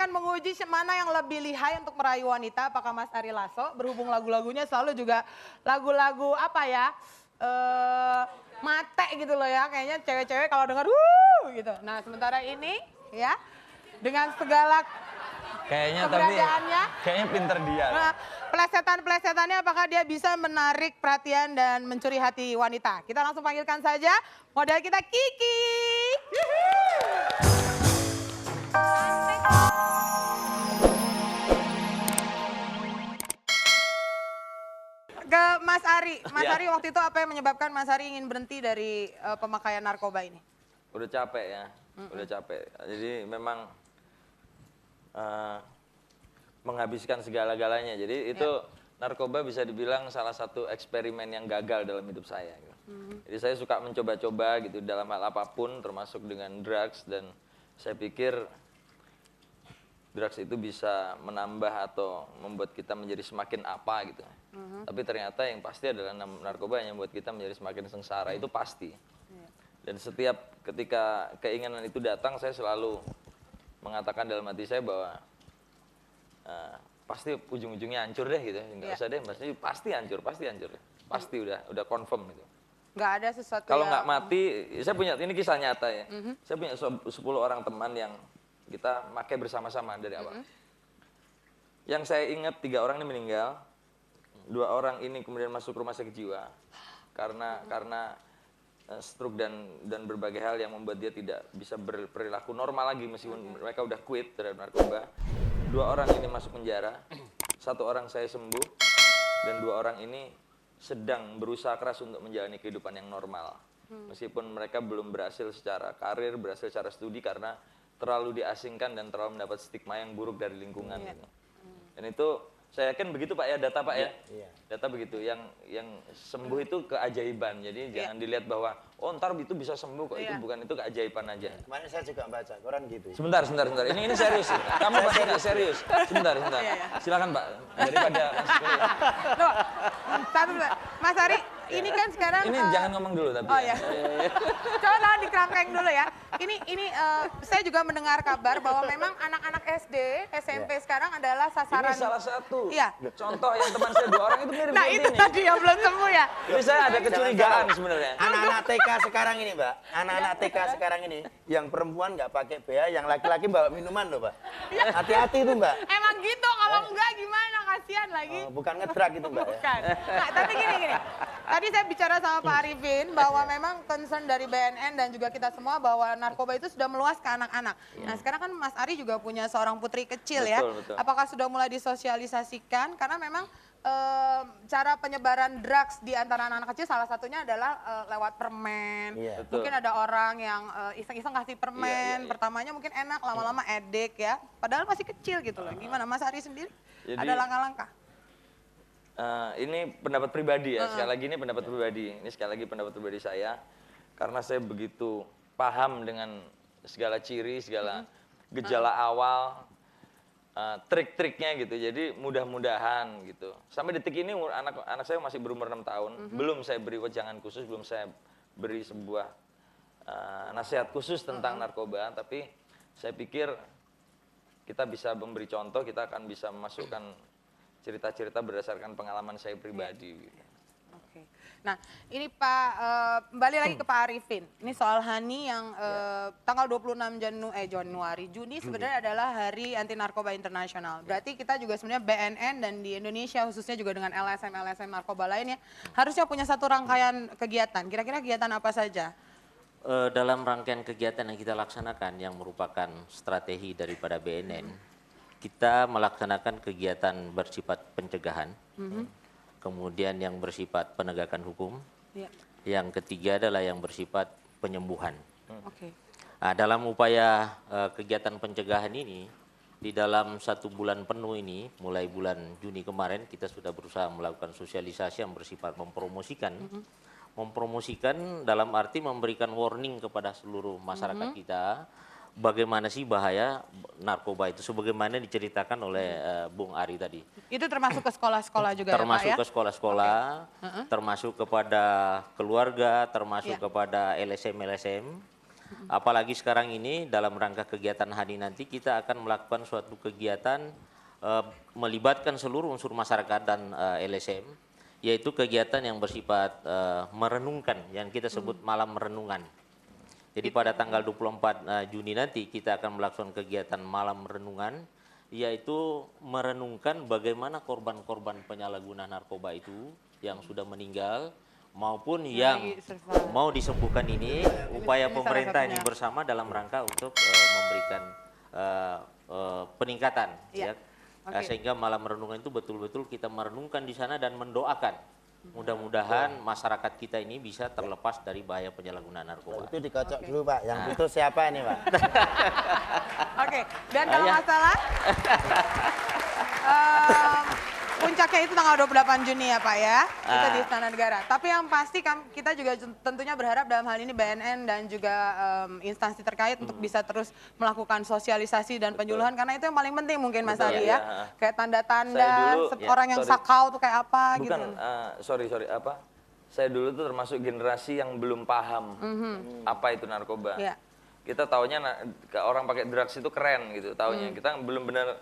akan menguji mana yang lebih lihai untuk merayu wanita. Apakah Mas Ari Lasso, berhubung lagu-lagunya selalu juga lagu-lagu apa ya, mate gitu loh ya. Kayaknya cewek-cewek kalau dengar gitu. Nah sementara ini ya, dengan segala keberadaannya. Kayaknya pinter dia. Nah, plesetan-plesetannya apakah dia bisa menarik perhatian dan mencuri hati wanita. Kita langsung panggilkan saja model kita Kiki. Ke Mas Ari. Mas Ari waktu itu apa yang menyebabkan Mas Ari ingin berhenti dari pemakaian narkoba ini? Udah capek ya, udah capek. Jadi memang menghabiskan segala-galanya. Jadi itu narkoba bisa dibilang salah satu eksperimen yang gagal dalam hidup saya. Gitu. Jadi saya suka mencoba-coba gitu dalam hal apapun, termasuk dengan drugs, dan saya pikir drugs itu bisa menambah atau membuat kita menjadi semakin apa gitu. Tapi ternyata yang pasti adalah narkoba yang membuat kita menjadi semakin sengsara, itu pasti. Dan setiap ketika keinginan itu datang, saya selalu mengatakan dalam hati saya bahwa pasti ujung-ujungnya hancur deh gitu. Nggak usah deh, maksudnya pasti hancur. Pasti udah confirm gitu. Nggak ada sesuatu kalau nggak mati, saya punya, ini kisah nyata ya. Saya punya 10 orang teman yang kita pakai bersama-sama dari awal. Yang saya ingat 3 orang ini meninggal, 2 orang ini kemudian masuk rumah sakit jiwa karena stroke dan berbagai hal yang membuat dia tidak bisa berperilaku normal lagi meskipun mereka udah quit terhadap narkoba. 2 orang ini masuk penjara, 1 orang saya sembuh, dan 2 orang ini sedang berusaha keras untuk menjalani kehidupan yang normal. Meskipun mereka belum berhasil secara karir, berhasil secara studi karena terlalu diasingkan dan terlalu mendapat stigma yang buruk dari lingkungan. Gitu. Dan itu saya yakin begitu Pak ya, data Pak ya. Data begitu, yang sembuh itu keajaiban. Jadi jangan dilihat bahwa oh ntar itu bisa sembuh kok, itu bukan, itu keajaiban aja. Kemarin saya juga baca koran gitu. Sebentar. Ini serius. Kamu pasti serius. Sebentar. Silakan Pak. Daripada Loh, satu Mas Ari, ini kan sekarang ini jangan ngomong dulu tapi. Oh ya. Coba tahan di kerangkeng dulu ya. Ini saya juga mendengar kabar bahwa memang anak-anak SD, SMP sekarang adalah sasaran. Ini salah satu. Iya. Contoh yang teman saya 2 orang itu mirip Nah itu tadi yang belum sembuh ya. Jadi saya ada kecurigaan sebenarnya. Anak-anak TK sekarang ini, Mbak. Anak-anak TK sekarang ini, yang perempuan nggak pakai BH, yang laki-laki bawa minuman loh, Mbak. Hati-hati itu, Mbak. Emang gitu, kalau enggak gimana, kasihan lagi. Oh, bukan ngedrak itu, Mbak. Bukan. Nah, tapi gini. Tadi saya bicara sama Pak Arifin bahwa memang concern dari BNN dan juga kita semua bahwa narkoba itu sudah meluas ke anak-anak. Nah sekarang kan Mas Ari juga punya seorang putri kecil ya. Betul. Apakah sudah mulai disosialisasikan? Karena memang cara penyebaran drugs di antara anak-anak kecil salah satunya adalah lewat permen. Mungkin ada orang yang iseng-iseng kasih permen, pertamanya mungkin enak, lama-lama edik ya. Padahal masih kecil gitu loh. Gimana Mas Ari sendiri? Jadi, ada langkah-langkah? Ini pendapat pribadi ya, sekali lagi ini pendapat pribadi. Ini sekali lagi pendapat pribadi saya. Karena saya begitu paham dengan segala ciri, segala gejala awal, trik-triknya gitu. Jadi mudah-mudahan gitu. Sampai detik ini anak saya masih berumur 6 tahun. Belum saya beri wejangan khusus, belum saya beri sebuah nasihat khusus tentang narkoba. Tapi saya pikir kita bisa memberi contoh, kita akan bisa memasukkan cerita-cerita berdasarkan pengalaman saya pribadi. Gitu. Oke. Nah ini Pak, kembali lagi ke Pak Arifin. Ini soal Hani yang tanggal 26 Juni sebenarnya adalah Hari Anti Narkoba Internasional. Berarti kita juga sebenarnya BNN dan di Indonesia khususnya juga dengan LSM narkoba lainnya harusnya punya satu rangkaian kegiatan. Kira-kira kegiatan apa saja? Dalam rangkaian kegiatan yang kita laksanakan yang merupakan strategi daripada BNN, kita melaksanakan kegiatan bersifat pencegahan, kemudian yang bersifat penegakan hukum, yang ketiga adalah yang bersifat penyembuhan. Nah, dalam upaya kegiatan pencegahan ini, di dalam 1 bulan penuh ini, mulai bulan Juni kemarin, kita sudah berusaha melakukan sosialisasi yang bersifat mempromosikan dalam arti memberikan warning kepada seluruh masyarakat kita, bagaimana sih bahaya narkoba itu sebagaimana diceritakan oleh Bung Ari tadi. Itu termasuk ke sekolah-sekolah juga termasuk ya Pak ya? Ke sekolah-sekolah, termasuk kepada keluarga, termasuk kepada LSM-LSM. Apalagi sekarang ini dalam rangka kegiatan hari nanti kita akan melakukan suatu kegiatan melibatkan seluruh unsur masyarakat dan LSM, yaitu kegiatan yang bersifat merenungkan, yang kita sebut malam renungan. Jadi pada tanggal 24 Juni nanti kita akan melakukan kegiatan malam renungan, yaitu merenungkan bagaimana korban-korban penyalahgunaan narkoba itu yang sudah meninggal maupun yang mau disembuhkan ini, upaya pemerintah ini bersama dalam rangka untuk memberikan peningkatan, ya. Sehingga malam renungan itu betul-betul kita merenungkan di sana dan mendoakan. Mudah-mudahan masyarakat kita ini bisa terlepas dari bahaya penyalahgunaan narkoba. Itu dikocok dulu Pak, yang itu siapa ini Pak? Oke, dan kalau masalah puncaknya itu tanggal 28 Juni ya Pak ya, itu di Istana Negara. Tapi yang pasti kita juga tentunya berharap dalam hal ini BNN dan juga instansi terkait untuk bisa terus melakukan sosialisasi dan penyuluhan, karena itu yang paling penting mungkin Mas Ari ya. Kayak tanda-tanda orang yang sakau tuh kayak apa gitu. Bukan, sorry, apa? Saya dulu tuh termasuk generasi yang belum paham apa itu narkoba. Kita taunya orang pakai drugs itu keren gitu, taunya. Kita belum benar.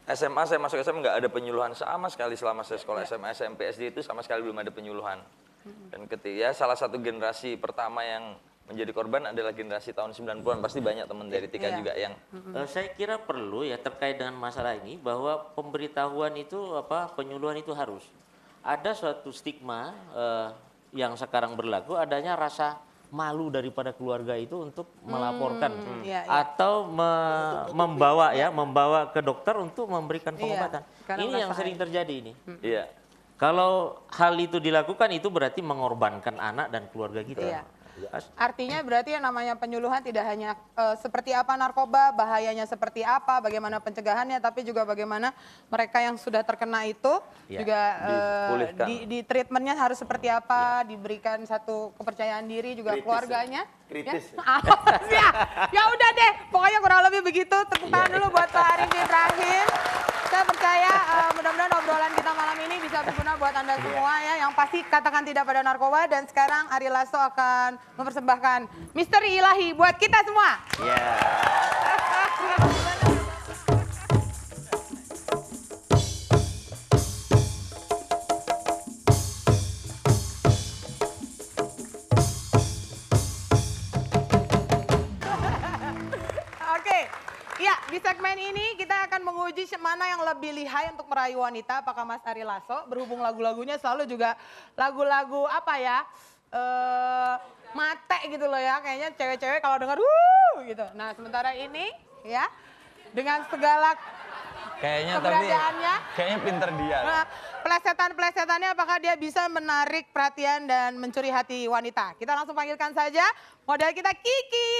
SMA, saya masuk SMA nggak ada penyuluhan sama sekali selama saya sekolah SMA, SMP, SD itu sama sekali belum ada penyuluhan. Dan ketika salah satu generasi pertama yang menjadi korban adalah generasi tahun 90-an, pasti banyak teman dari Tika juga yang... Saya kira perlu ya terkait dengan masalah ini bahwa pemberitahuan itu penyuluhan itu harus. Ada suatu stigma yang sekarang berlaku, adanya rasa malu daripada keluarga itu untuk melaporkan atau membawa ke dokter untuk memberikan pengobatan. Ini yang sering terjadi ini. Kalau hal itu dilakukan itu berarti mengorbankan anak dan keluarga kita. Artinya berarti yang namanya penyuluhan tidak hanya seperti apa narkoba, bahayanya seperti apa, bagaimana pencegahannya, tapi juga bagaimana mereka yang sudah terkena itu juga di treatmentnya harus seperti apa, diberikan satu kepercayaan diri juga keluarganya. Kritis. Ya udah deh, pokoknya kurang lebih begitu. Tepuk tangan dulu buat Pak Arif Ibrahim. Saya percaya mudah-mudahan obrolan kita malam ini bisa berguna buat Anda semua ya. Yang pasti katakan tidak pada narkoba, dan sekarang Ari Lasso akan mempersembahkan Misteri Ilahi buat kita semua. Di segmen ini kita akan menguji mana yang lebih lihai untuk merayu wanita, apakah Mas Ari Lasso, berhubung lagu-lagunya selalu juga lagu-lagu apa ya, mate gitu loh ya, kayaknya cewek-cewek kalau dengar gitu. Nah sementara ini ya, dengan segala keberadaannya, kayaknya pinter dia. Nah, plesetan-plesetannya apakah dia bisa menarik perhatian dan mencuri hati wanita. Kita langsung panggilkan saja model kita, Kiki.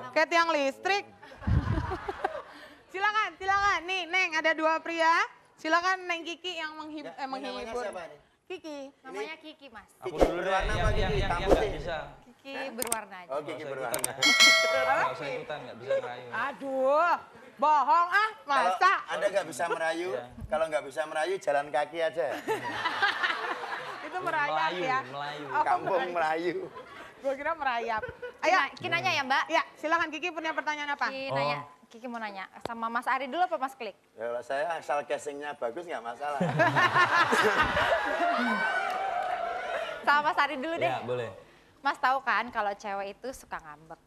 Kayak tiang listrik. Silakan. Nih, Neng, ada dua pria. Silakan Neng Kiki yang menghibur. Kiki. Namanya Kiki, Mas. Aku dulu deh, yang nggak bisa. Kiki berwarna aja. Oh, Kiki berwarna. Nggak usah ikutan, nggak bisa ngerayu. Aduh, bohong masa. Kalau Anda nggak bisa merayu, kalau nggak bisa merayu jalan kaki aja. Itu merayap ya. Melayu. Kampung Melayu. Gue kira merayap. Ayo, Kiki nanya ya, Mbak? Ya, silakan Kiki punya pertanyaan apa? Kiki mau nanya sama Mas Ari dulu apa Mas Klik? Ya, kalau saya asal casingnya bagus nggak masalah. Sama Mas Ari dulu deh. Ya, boleh. Mas tahu kan kalau cewek itu suka ngambek.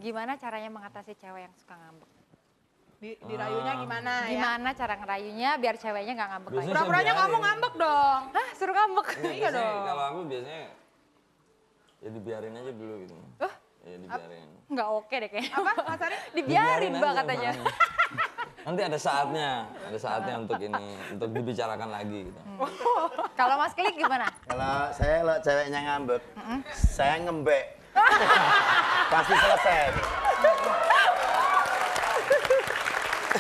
Gimana caranya mengatasi cewek yang suka ngambek? Dirayunya gimana ya? Gimana cara ngerayunya biar ceweknya nggak ngambek lagi? Pura-puranya kamu ngambek dong. Hah, suruh ngambek? Iya dong. Kalau aku biasanya ya dibiarin aja dulu gitu. Ya dibiarin. Nggak oke deh kayaknya. Apa, Mas Ari? Dibiarin Mbak aja, katanya. Bang. Nanti ada saatnya untuk dibicarakan lagi gitu. Kalau Mas Klik gimana? Kalau ceweknya ngambek, saya ngembek. Pasti selesai.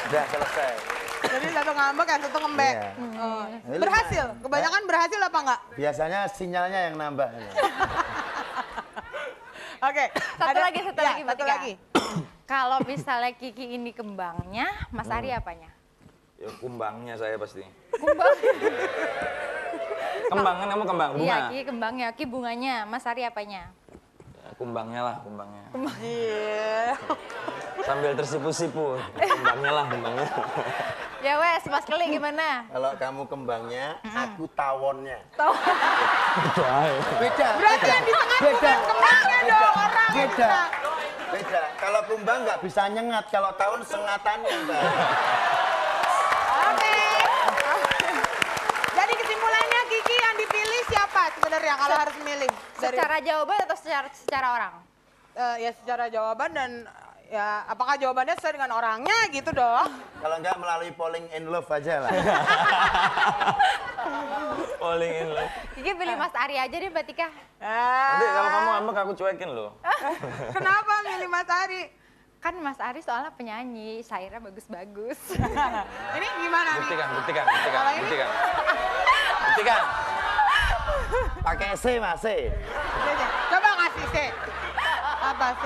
Udah selesai. Jadi satu ngambek, yang satu ngembek. Iya. Oh. Berhasil? Kebanyakan berhasil apa enggak? Biasanya sinyalnya yang nambah. Oke. Satu lagi, ya, Mbak satu Tika. lagi. Kalau misalnya Kiki ini kembangnya, Mas Ari apanya? Ya kumbangnya saya pasti. Kumbang. Kembang kan kamu kembang bunga. Iya, Kiki kembangnya, Kiki bunganya, Mas Ari apanya? Ya, kumbangnya lah, kumbangnya. Iya. Sambil tersipu-sipu. Kumbangnya lah, kumbangnya. Ya wes, Mas Keli gimana? Kalau kamu kembangnya, aku tawonnya. Tahu. Beda. Berarti yang di tengah bukan kembangnya dong, orang. Beda. Beda. Kalau kumbang nggak bisa nyengat, kalau tawon sengatannya, Mbak. Oke. Jadi kesimpulannya Kiki yang dipilih siapa sebenarnya kalau harus milih? Secara jawaban atau secara orang? Ya secara jawaban dan ya apakah jawabannya sesuai dengan orangnya gitu dong? Kalau nggak melalui polling in love aja lah. Falling in love. Kiki pilih Mas Ari aja deh, Mbak Tika. Nanti kalau kamu ngambek aku cuekin loh. Kenapa milih Mas Ari? Kan Mas Ari soalnya penyanyi, syairnya bagus-bagus. Ini gimana nih? Buktikan. Kalau ini? Buktikan. Pakai C, Mas C. Coba ngasih C. Apa C?